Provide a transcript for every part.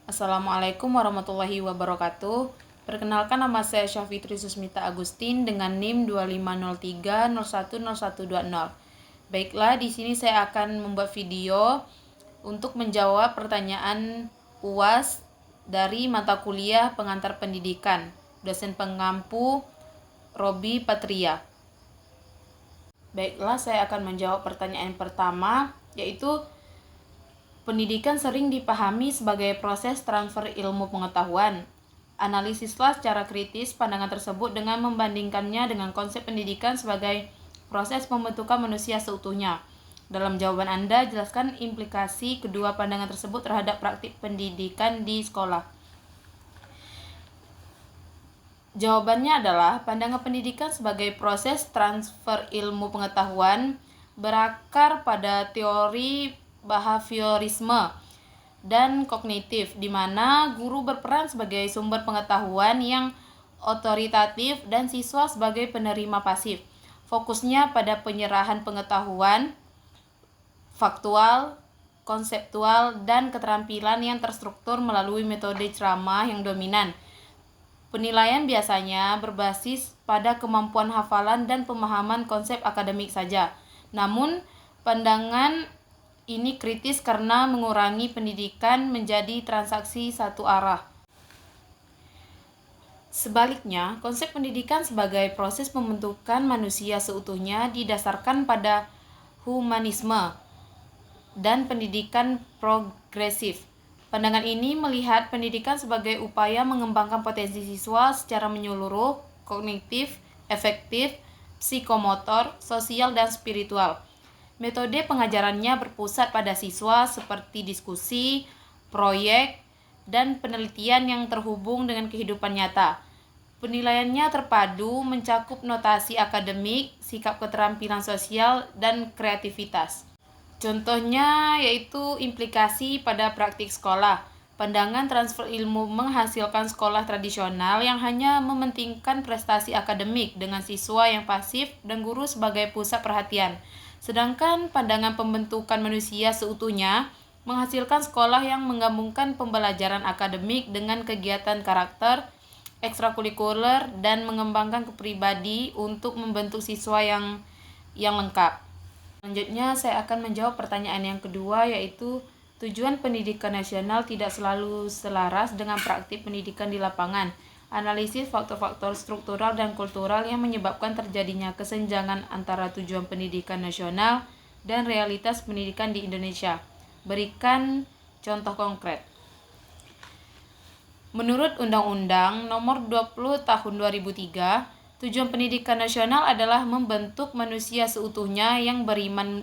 Assalamualaikum warahmatullahi wabarakatuh. Perkenalkan, nama saya Syafitri Susmita Agustin dengan NIM 2503010120. Baiklah, di sini saya akan membuat video untuk menjawab pertanyaan UAS dari mata kuliah Pengantar Pendidikan, dosen pengampu Robi Patria. Baiklah, saya akan menjawab pertanyaan pertama, yaitu pendidikan sering dipahami sebagai proses transfer ilmu pengetahuan. Analisislah secara kritis pandangan tersebut dengan membandingkannya dengan konsep pendidikan sebagai proses pembentukan manusia seutuhnya. Dalam jawaban Anda, jelaskan implikasi kedua pandangan tersebut terhadap praktik pendidikan di sekolah. Jawabannya adalah pandangan pendidikan sebagai proses transfer ilmu pengetahuan berakar pada teori behaviorisme dan kognitif, di mana guru berperan sebagai sumber pengetahuan yang otoritatif dan siswa sebagai penerima pasif. Fokusnya pada penyerahan pengetahuan faktual, konseptual, dan keterampilan yang terstruktur melalui metode ceramah yang dominan. Penilaian biasanya berbasis pada kemampuan hafalan dan pemahaman konsep akademik saja. Namun, pandangan ini kritis karena mengurangi pendidikan menjadi transaksi satu arah. Sebaliknya, konsep pendidikan sebagai proses pembentukan manusia seutuhnya didasarkan pada humanisme dan pendidikan progresif. Pandangan ini melihat pendidikan sebagai upaya mengembangkan potensi siswa secara menyeluruh, kognitif, efektif, psikomotor, sosial, dan spiritual. Metode pengajarannya berpusat pada siswa seperti diskusi, proyek, dan penelitian yang terhubung dengan kehidupan nyata. Penilaiannya terpadu mencakup notasi akademik, sikap keterampilan sosial, dan kreativitas. Contohnya yaitu implikasi pada praktik sekolah. Pandangan transfer ilmu menghasilkan sekolah tradisional yang hanya mementingkan prestasi akademik dengan siswa yang pasif dan guru sebagai pusat perhatian. Sedangkan pandangan pembentukan manusia seutuhnya menghasilkan sekolah yang menggabungkan pembelajaran akademik dengan kegiatan karakter, ekstrakurikuler, dan mengembangkan kepribadi untuk membentuk siswa yang lengkap. Selanjutnya saya akan menjawab pertanyaan yang kedua, yaitu tujuan pendidikan nasional tidak selalu selaras dengan praktik pendidikan di lapangan. Analisis faktor-faktor struktural dan kultural yang menyebabkan terjadinya kesenjangan antara tujuan pendidikan nasional dan realitas pendidikan di Indonesia. Berikan contoh konkret. Menurut Undang-Undang Nomor 20 Tahun 2003, tujuan pendidikan nasional adalah membentuk manusia seutuhnya yang beriman,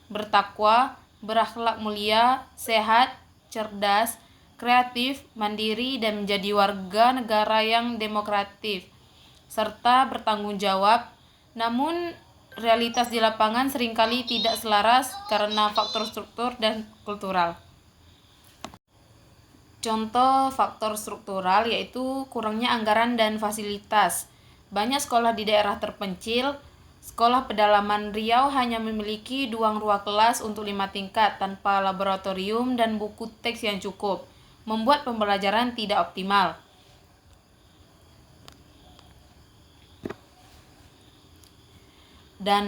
bertakwa, berakhlak mulia, sehat, cerdas, kreatif, mandiri, dan menjadi warga negara yang demokratis serta bertanggung jawab. Namun, realitas di lapangan seringkali tidak selaras karena faktor struktur dan kultural. Contoh faktor struktural yaitu kurangnya anggaran dan fasilitas. Banyak sekolah di daerah terpencil, sekolah pedalaman Riau hanya memiliki 2 ruang kelas untuk 5 tingkat tanpa laboratorium dan buku teks yang cukup, membuat pembelajaran tidak optimal. Dan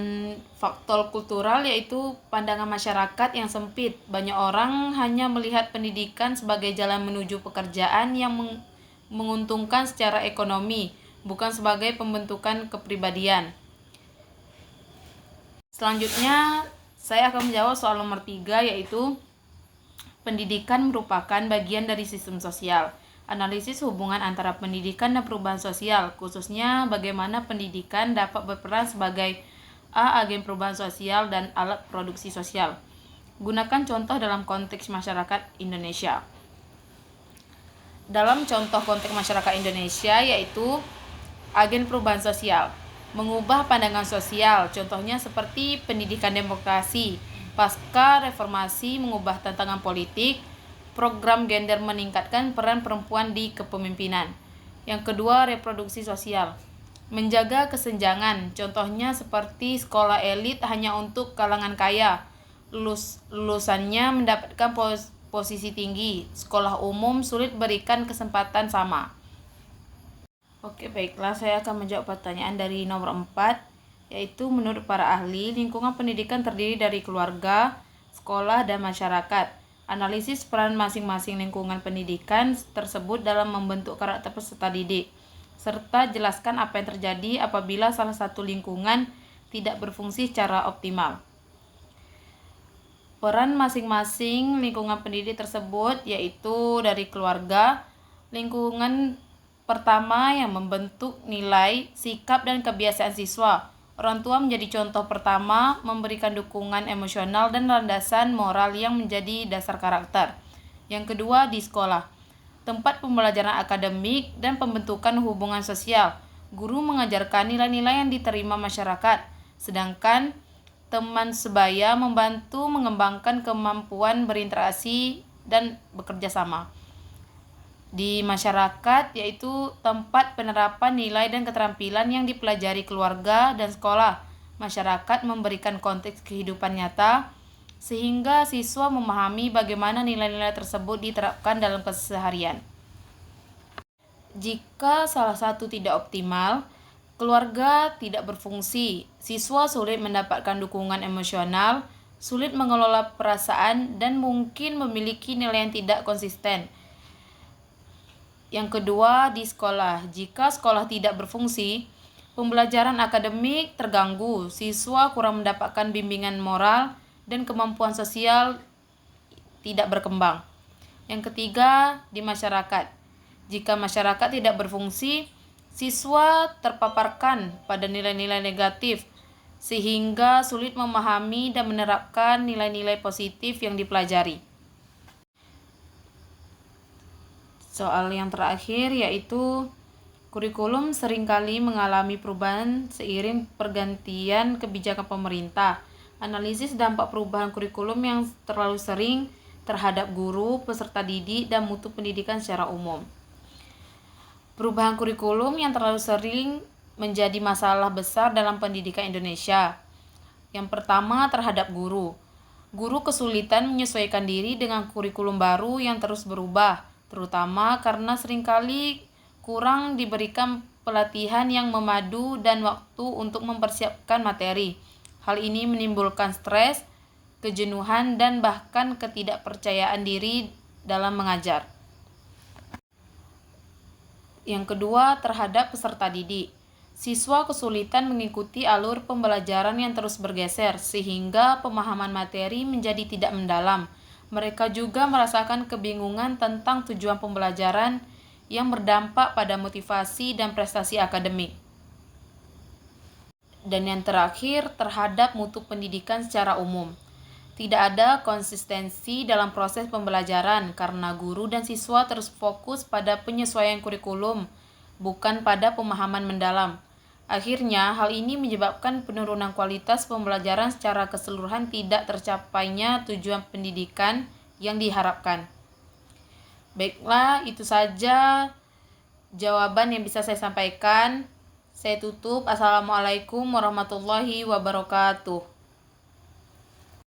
faktor kultural yaitu pandangan masyarakat yang sempit. Banyak orang hanya melihat pendidikan sebagai jalan menuju pekerjaan yang menguntungkan secara ekonomi, bukan sebagai pembentukan kepribadian. Selanjutnya, saya akan menjawab soal nomor 3, yaitu pendidikan merupakan bagian dari sistem sosial. Analisis hubungan antara pendidikan dan perubahan sosial, khususnya bagaimana pendidikan dapat berperan sebagai agen perubahan sosial dan alat produksi sosial. Gunakan contoh dalam konteks masyarakat Indonesia. Dalam contoh konteks masyarakat Indonesia yaitu agen perubahan sosial, mengubah pandangan sosial, contohnya seperti pendidikan demokrasi, pasca reformasi mengubah tantangan politik, program gender meningkatkan peran perempuan di kepemimpinan. Yang kedua, reproduksi sosial, menjaga kesenjangan, contohnya seperti sekolah elit hanya untuk kalangan kaya, lulusannya mendapatkan posisi tinggi. Sekolah umum sulit berikan kesempatan sama. Oke, baiklah, saya akan menjawab pertanyaan dari nomor 4, yaitu menurut para ahli, lingkungan pendidikan terdiri dari keluarga, sekolah, dan masyarakat. Analisis peran masing-masing lingkungan pendidikan tersebut dalam membentuk karakter peserta didik, serta jelaskan apa yang terjadi apabila salah satu lingkungan tidak berfungsi secara optimal. Peran masing-masing lingkungan pendidik tersebut yaitu dari keluarga, lingkungan pertama yang membentuk nilai, sikap, dan kebiasaan siswa. Orang tua menjadi contoh pertama, memberikan dukungan emosional dan landasan moral yang menjadi dasar karakter. Yang kedua, di sekolah, tempat pembelajaran akademik dan pembentukan hubungan sosial. Guru mengajarkan nilai-nilai yang diterima masyarakat, sedangkan teman sebaya membantu mengembangkan kemampuan berinteraksi dan bekerja sama. Di masyarakat, yaitu tempat penerapan nilai dan keterampilan yang dipelajari keluarga dan sekolah. Masyarakat memberikan konteks kehidupan nyata, sehingga siswa memahami bagaimana nilai-nilai tersebut diterapkan dalam keseharian. Jika salah satu tidak optimal, keluarga tidak berfungsi, siswa sulit mendapatkan dukungan emosional, sulit mengelola perasaan, dan mungkin memiliki nilai yang tidak konsisten. Yang kedua, di sekolah. Jika sekolah tidak berfungsi, pembelajaran akademik terganggu, siswa kurang mendapatkan bimbingan moral, dan kemampuan sosial tidak berkembang. Yang ketiga, di masyarakat. Jika masyarakat tidak berfungsi, siswa terpaparkan pada nilai-nilai negatif, sehingga sulit memahami dan menerapkan nilai-nilai positif yang dipelajari. Soal yang terakhir yaitu kurikulum seringkali mengalami perubahan seiring pergantian kebijakan pemerintah. Analisis dampak perubahan kurikulum yang terlalu sering terhadap guru, peserta didik, dan mutu pendidikan secara umum. Perubahan kurikulum yang terlalu sering menjadi masalah besar dalam pendidikan Indonesia. Yang pertama, terhadap guru. Guru kesulitan menyesuaikan diri dengan kurikulum baru yang terus berubah, terutama karena seringkali kurang diberikan pelatihan yang memadu dan waktu untuk mempersiapkan materi. Hal ini menimbulkan stres, kejenuhan, dan bahkan ketidakpercayaan diri dalam mengajar. Yang kedua, terhadap peserta didik. Siswa kesulitan mengikuti alur pembelajaran yang terus bergeser, sehingga pemahaman materi menjadi tidak mendalam. Mereka juga merasakan kebingungan tentang tujuan pembelajaran yang berdampak pada motivasi dan prestasi akademik. Dan yang terakhir, terhadap mutu pendidikan secara umum. Tidak ada konsistensi dalam proses pembelajaran karena guru dan siswa terus fokus pada penyesuaian kurikulum, bukan pada pemahaman mendalam. Akhirnya, hal ini menyebabkan penurunan kualitas pembelajaran secara keseluruhan, tidak tercapainya tujuan pendidikan yang diharapkan. Baiklah, itu saja jawaban yang bisa saya sampaikan. Saya tutup. Assalamualaikum warahmatullahi wabarakatuh.